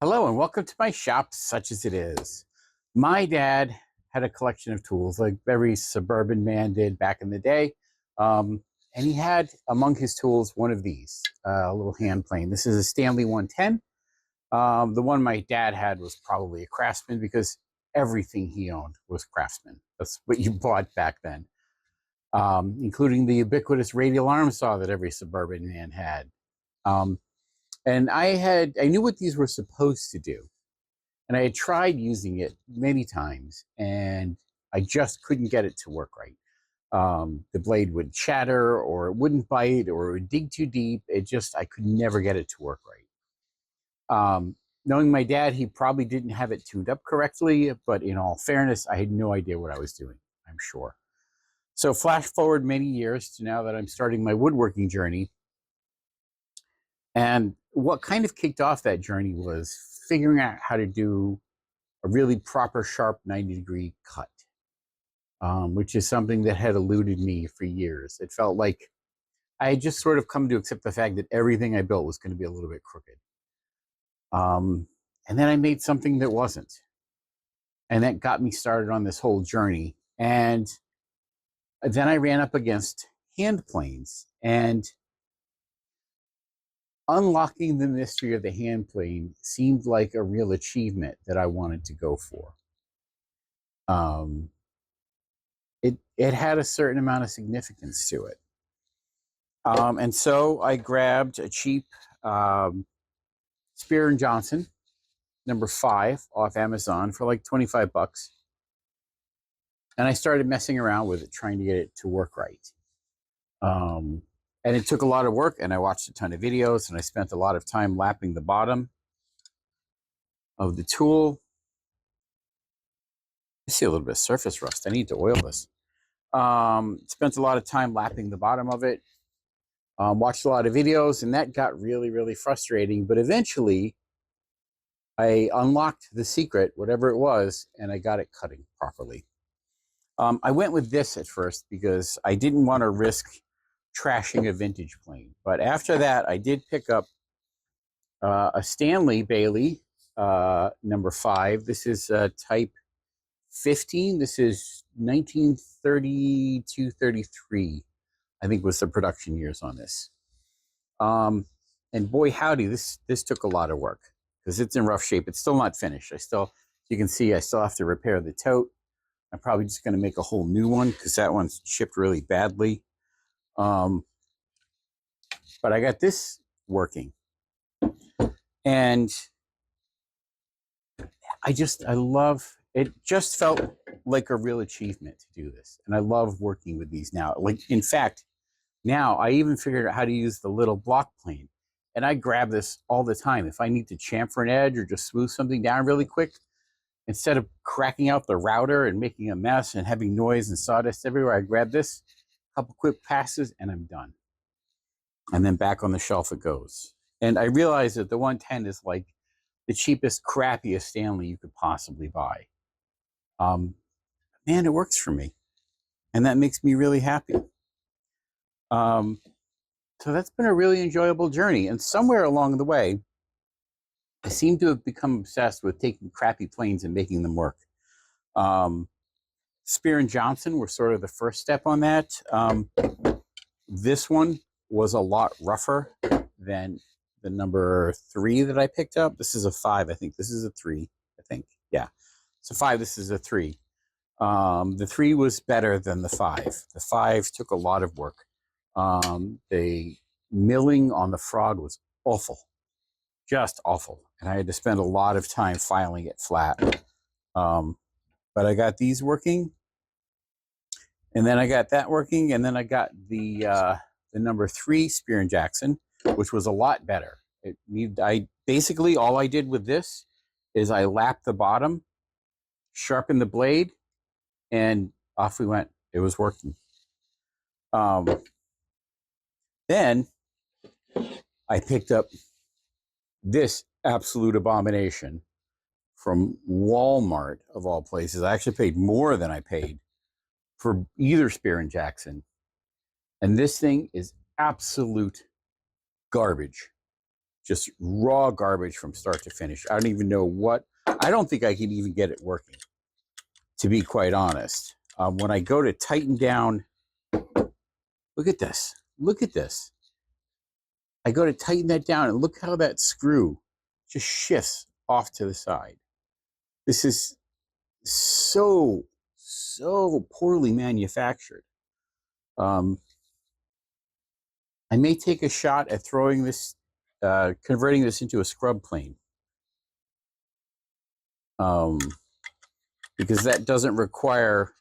Hello and welcome to my shop, such as it is. My dad had a collection of tools like every suburban man did back in the day. And he had among his tools one of these, a little hand plane. This is a Stanley 110. The one my dad had was probably a Craftsman because everything he owned was Craftsman. That's what you bought back then, including the ubiquitous radial arm saw that every suburban man had. Um, and I knew what these were supposed to do, and I had tried using it many times, and I just couldn't get it to work right. The blade would chatter, or it wouldn't bite, or it would dig too deep. I could never get it to work right. Knowing my dad, he probably didn't have it tuned up correctly, but in all fairness, I had no idea what I was doing, I'm sure. So, flash forward many years to now that I'm starting my woodworking journey. And what kind of kicked off that journey was figuring out how to do a really proper, sharp 90-degree cut, which is something that had eluded me for years. It felt like I had just sort of come to accept the fact that everything I built was going to be a little bit crooked. And then I made something that wasn't. And that got me started on this whole journey. And then I ran up against hand planes, and unlocking the mystery of the hand plane seemed like a real achievement that I wanted to go for. Um, it had a certain amount of significance to it. And so I grabbed a cheap Spear and Johnson #5 off Amazon for like 25 bucks. And I started messing around with it, trying to get it to work right. And it took a lot of work, and I watched a ton of videos, and I spent a lot of time lapping the bottom of the tool. I see a little bit of surface rust. I need to oil this. Spent a lot of time lapping the bottom of it. Watched a lot of videos, and that got really, really frustrating. But eventually, I unlocked the secret, whatever it was, and I got it cutting properly. I went with this at first because I didn't want to risk trashing a vintage plane. But after that, I did pick up a Stanley Bailey #5. This is type 15. This is 1932-33, I think was the production years on this. And boy, howdy, this took a lot of work because it's in rough shape. It's still not finished. You can see, I still have to repair the tote. I'm probably just going to make a whole new one because that one's chipped really badly. But I got this working, and I love it. Just felt like a real achievement to do this, and I love working with these now. Like, in fact, now I even figured out how to use the little block plane, and I grab this all the time if I need to chamfer an edge or just smooth something down really quick. Instead of cracking out the router and making a mess and having noise and sawdust everywhere, I grab this, couple quick passes, and I'm done. And then back on the shelf it goes. And I realize that the 110 is like the cheapest, crappiest Stanley you could possibly buy. Man, it works for me. And that makes me really happy. So that's been a really enjoyable journey. And somewhere along the way, I seem to have become obsessed with taking crappy planes and making them work. Spear and Johnson were sort of the first step on that. This one was a lot rougher than the #3 that I picked up. This is a 5, I think. This is a 3, I think. Yeah. So 5, this is a 3. The 3 was better than the 5. The 5 took a lot of work. The milling on the frog was awful, just awful. And I had to spend a lot of time filing it flat. But I got these working, and then I got that working, and then I got the #3 Spear and Jackson, which was a lot better. I basically, all I did with this is I lapped the bottom, sharpened the blade, and off we went. It was working. Then I picked up this absolute abomination from Walmart, of all places. I actually paid more than I paid for either Spear and Jackson. And this thing is absolute garbage. just raw garbage from start to finish. I don't even know what, I don't think I can even get it working, to be quite honest. When I go to tighten down, look at this. Look at this. I go to tighten that down and look how that screw just shifts off to the side. This is so poorly manufactured. I may take a shot at throwing this, converting this into a scrub plane. Because that doesn't require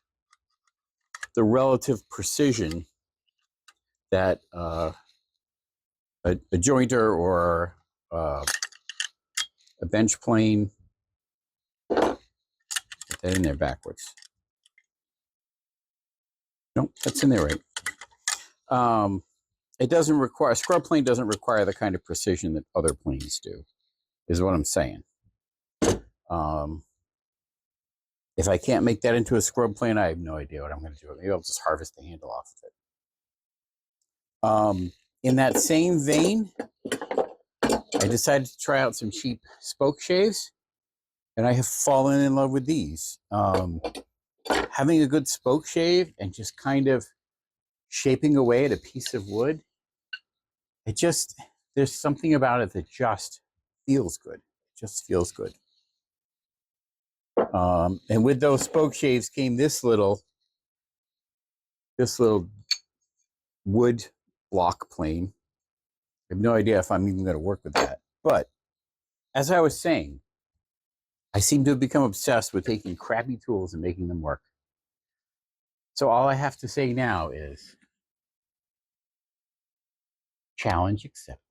the relative precision that a jointer or a bench plane. Put that in there backwards. Nope, that's in there right. It doesn't require, a scrub plane doesn't require the kind of precision that other planes do, is what I'm saying. If I can't make that into a scrub plane, I have no idea what I'm going to do. Maybe I'll just harvest the handle off of it. In that same vein, I decided to try out some cheap spoke shaves, and I have fallen in love with these. Having a good spoke shave and just kind of shaping away at a piece of wood, it just, there's something about it that just feels good. It just feels good. And with those spoke shaves came this little wood block plane. I have no idea if I'm even going to work with that. But as I was saying, I seem to have become obsessed with taking crappy tools and making them work. So all I have to say now is challenge accepted.